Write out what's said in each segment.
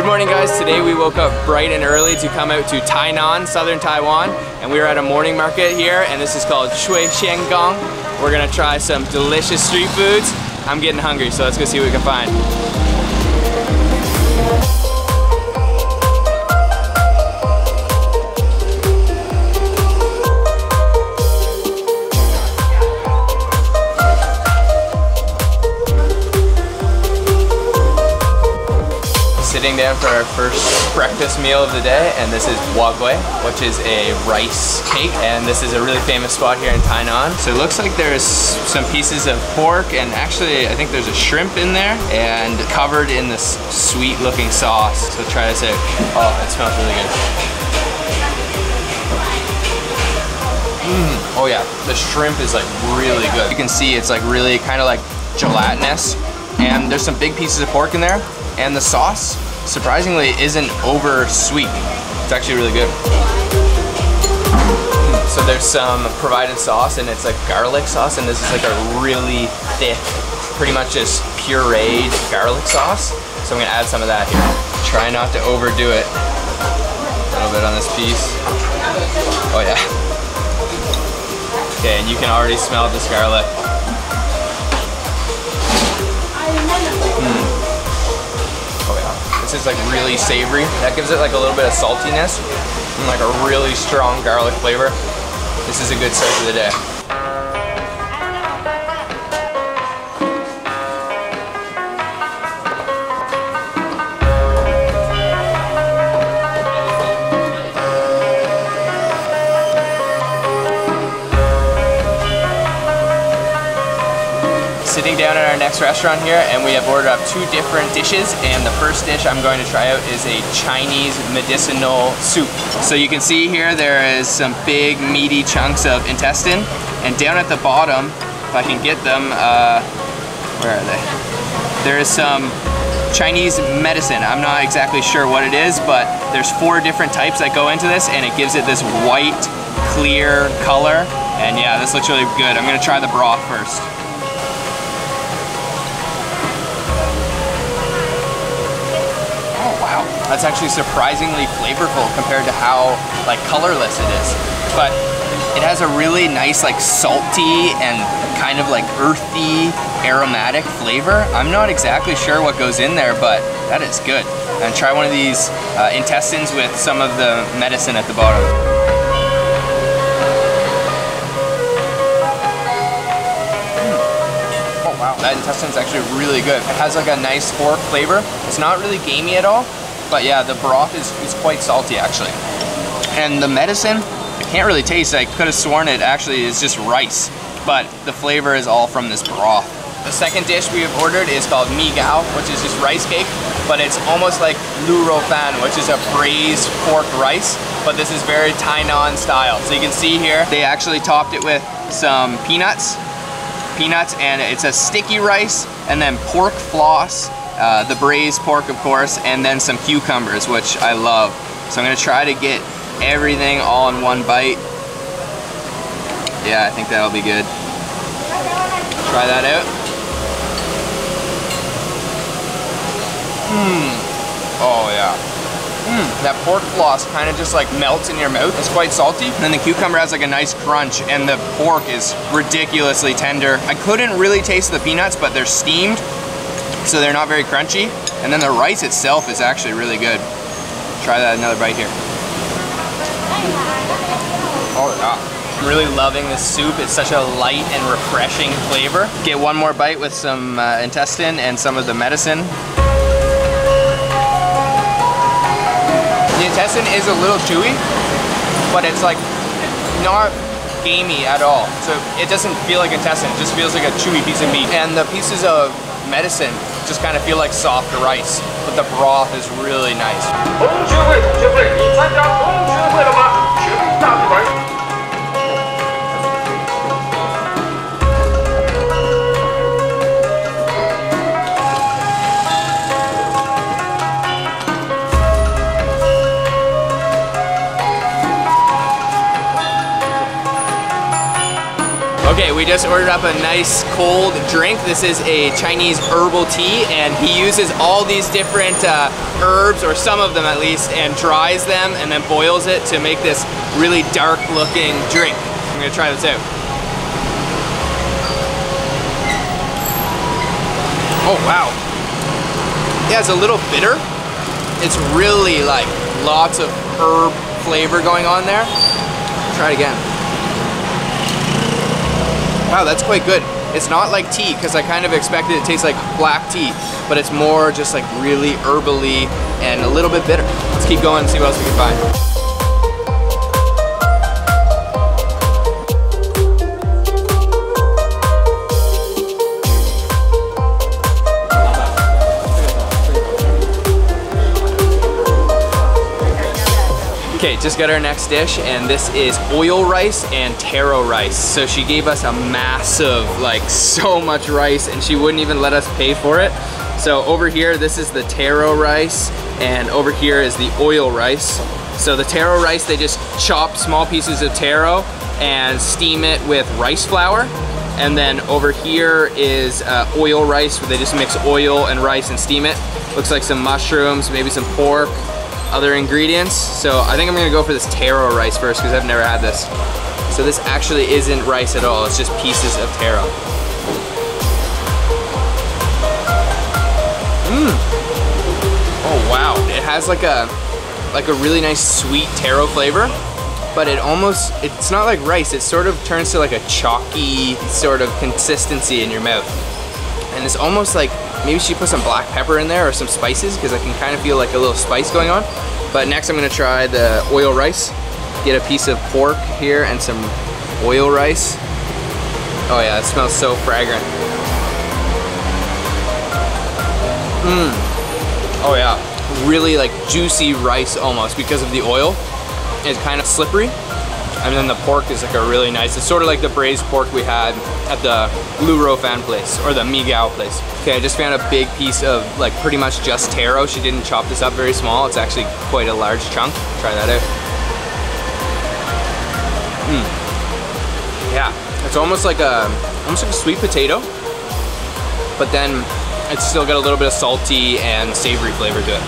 Good morning guys, today we woke up bright and early to come out to Tainan, southern Taiwan, and we were at a morning market here, and this is called Shui Xiangang. We're gonna try some delicious street foods. I'm getting hungry, so let's go see what we can find. Sitting down for our first breakfast meal of the day, and this is Walkway, which is a rice cake, and this is a really famous spot here in Tainan. So it looks like there's some pieces of pork, and actually I think there's a shrimp in there, and covered in this sweet looking sauce. So try this out. Oh, it smells really good. Oh yeah, the shrimp is like really good. You can see it's like really kind of like gelatinous, and there's some big pieces of pork in there, and the sauce surprisingly isn't over sweet. It's actually really good. So there's some provided sauce, and it's like garlic sauce, and this is like a really thick, pretty much just pureed garlic sauce. So I'm gonna add some of that here. Try not to overdo it. A little bit on this piece. Oh yeah. Okay, and you can already smell this garlic. This is like really savory. That gives it like a little bit of saltiness and like a really strong garlic flavor. This is a good start to the day. Sitting down at our next restaurant here, and we have ordered up 2 different dishes, and the first dish I'm going to try out is a Chinese medicinal soup. So you can see here there is some big meaty chunks of intestine, and down at the bottom, if I can get them, where are they? There is some Chinese medicine. I'm not exactly sure what it is, but there's 4 different types that go into this, and it gives it this white, clear color, and yeah, this looks really good. I'm gonna try the broth first. That's actually surprisingly flavorful compared to how like colorless it is. But it has a really nice like salty and kind of like earthy aromatic flavor. I'm not exactly sure what goes in there, but that is good. And try one of these intestines with some of the medicine at the bottom. Oh wow, that intestine is actually really good. It has like a nice pork flavor. It's not really gamey at all. But yeah, the broth is quite salty actually. And the medicine, I can't really taste. I could have sworn it actually is just rice, but the flavor is all from this broth. The second dish we have ordered is called mi gao, which is just rice cake, but it's almost like lu rou fan, which is a braised pork rice, but this is very Tainan style. So you can see here, they actually topped it with some peanuts, and it's a sticky rice, and then pork floss, the braised pork of course, and then some cucumbers, which I love. So I'm gonna try to get everything all in one bite. Yeah, I think that'll be good. Try that out. Oh yeah. That pork floss kind of just like melts in your mouth. It's quite salty. And then the cucumber has like a nice crunch, and the pork is ridiculously tender. I couldn't really taste the peanuts, but they're steamed, so they're not very crunchy. And then the rice itself is actually really good. Try that another bite here. Oh yeah. I'm really loving this soup. It's such a light and refreshing flavor. Get one more bite with some intestine and some of the medicine. The intestine is a little chewy, but it's like not gamey at all. So it doesn't feel like intestine, it just feels like a chewy piece of meat. And the pieces of medicine just kind of feel like soft rice, but the broth is really nice. Okay, we just ordered up a nice cold drink. This is a Chinese herbal tea, and he uses all these different herbs, or some of them at least, and dries them and then boils it to make this really dark looking drink. I'm gonna try this out. Oh wow. Yeah, it's a little bitter. It's really like lots of herb flavor going on there. Try it again. Wow, that's quite good. It's not like tea, because I kind of expected it to taste like black tea, but it's more just like really herbally and a little bit bitter. Let's keep going and see what else we can find. Okay, just got our next dish, and this is oil rice and taro rice. So she gave us a massive, like so much rice, and she wouldn't even let us pay for it. So over here, this is the taro rice, and over here is the oil rice. So the taro rice, they just chop small pieces of taro and steam it with rice flour. And then over here is oil rice, where they just mix oil and rice and steam it. Looks like some mushrooms, maybe some pork, other ingredients. So I think I'm gonna go for this taro rice first, because I've never had this. So this actually isn't rice at all, it's just pieces of taro. Oh wow, it has like a really nice sweet taro flavor, but it's not like rice, it sort of turns to like a chalky sort of consistency in your mouth. And it's almost like, maybe she put some black pepper in there or some spices, because I can kind of feel like a little spice going on. But next I'm gonna try the oil rice. Get a piece of pork here and some oil rice. Oh yeah, it smells so fragrant. Oh yeah, really like juicy rice almost, because of the oil. It's kind of slippery. And then the pork is like a really nice, it's sort of like the braised pork we had at the Lu Rofan place, or the Migao place. Okay, I just found a big piece of like pretty much just taro. She didn't chop this up very small. It's actually quite a large chunk. Try that out. Yeah, it's almost like a sweet potato, but then it's still got a little bit of salty and savory flavor to it.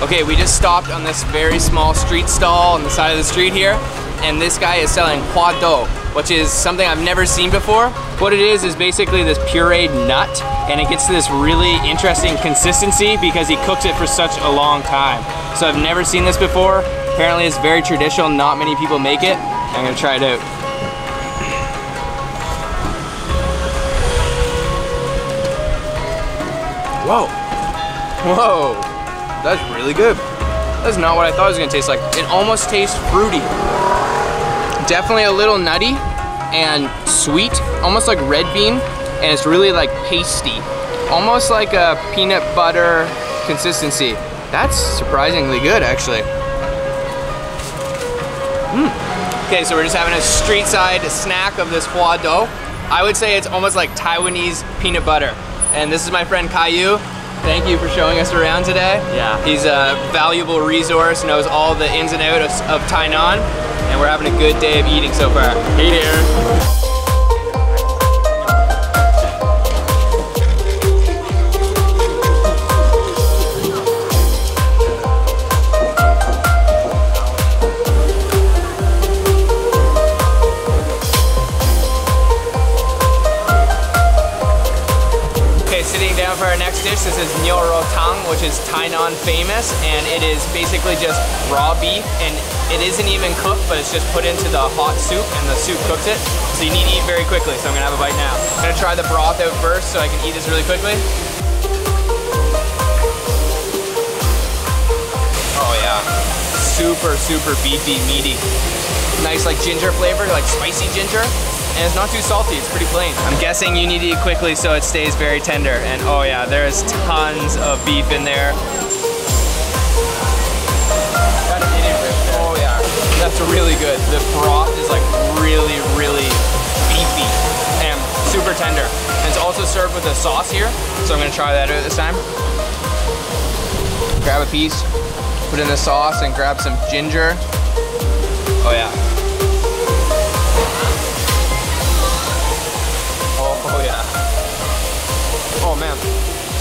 Okay, we just stopped on this very small street stall on the side of the street here, and this guy is selling hua dou, which is something I've never seen before. What it is basically this pureed nut, and it gets to this really interesting consistency because he cooks it for such a long time. So I've never seen this before. Apparently it's very traditional, not many people make it. I'm gonna try it out. Whoa. Whoa. That's really good. That's not what I thought it was gonna taste like. It almost tastes fruity. Definitely a little nutty and sweet, almost like red bean, and it's really like pasty. Almost like a peanut butter consistency. That's surprisingly good, actually. Okay, so we're just having a street side snack of this hua dou. I would say it's almost like Taiwanese peanut butter. And this is my friend Caillou. Thank you for showing us around today. Yeah. He's a valuable resource, knows all the ins and outs of Tainan, and we're having a good day of eating so far. Hey there. Sitting down for our next dish. This is niu rou tang, which is Tainan famous, and it is basically just raw beef, and it isn't even cooked, but it's just put into the hot soup, and the soup cooks it. So you need to eat very quickly, so I'm gonna have a bite now. I'm gonna try the broth out first so I can eat this really quickly. Oh yeah, super, super beefy, meaty. Nice like ginger flavor, like spicy ginger. and it's not too salty, it's pretty plain. I'm guessing you need to eat quickly so it stays very tender. And oh yeah, there's tons of beef in there. Oh yeah, that's really good. The broth is like really, really beefy and super tender. And it's also served with a sauce here, so I'm gonna try that out this time. Grab a piece, put in the sauce, and grab some ginger. Oh yeah. Oh yeah. Oh man,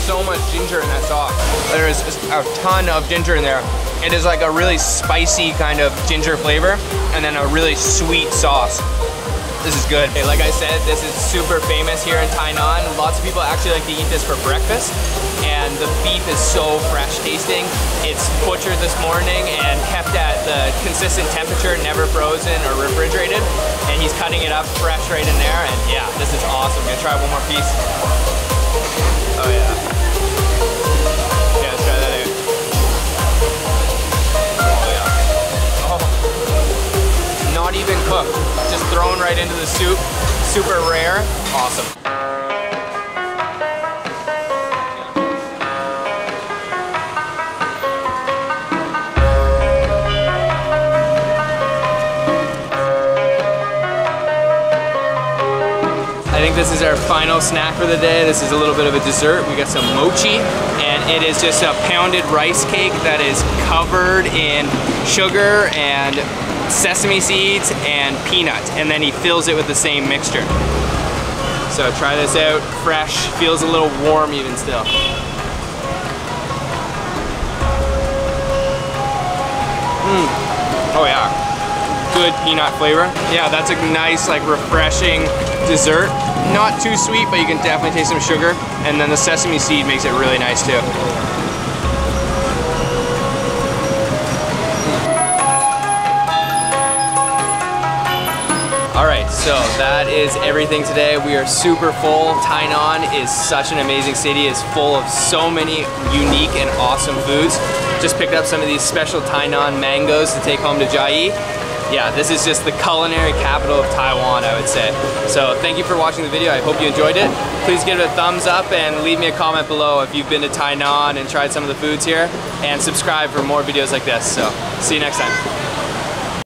so much ginger in that sauce. There is a ton of ginger in there. It is like a really spicy kind of ginger flavor, and then a really sweet sauce. This is good. Okay, like I said, this is super famous here in Tainan. Lots of people actually like to eat this for breakfast, and the beef is so fresh tasting. It's butchered this morning and kept at the consistent temperature, never frozen or refrigerated, and he's cutting it up fresh right in there, and yeah, this is awesome. I'm gonna try one more piece. Oh yeah. Yeah, let's try that out. Oh yeah. Oh. Not even cooked. Just thrown right into the soup. Super rare. Awesome. I think this is our final snack for the day. This is a little bit of a dessert. We got some mochi, and it is just a pounded rice cake that is covered in sugar and sesame seeds and peanut, and then he fills it with the same mixture. So try this out, fresh, feels a little warm even still. Oh yeah, good peanut flavor. Yeah, that's a nice, like, refreshing dessert. Not too sweet, but you can definitely taste some sugar, and then the sesame seed makes it really nice too. Alright, so that is everything today. We are super full. Tainan is such an amazing city. It's full of so many unique and awesome foods. Just picked up some of these special Tainan mangoes to take home to Jai. Yeah, this is just the culinary capital of Taiwan, I would say. So thank you for watching the video. I hope you enjoyed it. Please give it a thumbs up and leave me a comment below if you've been to Tainan and tried some of the foods here. And subscribe for more videos like this. So see you next time.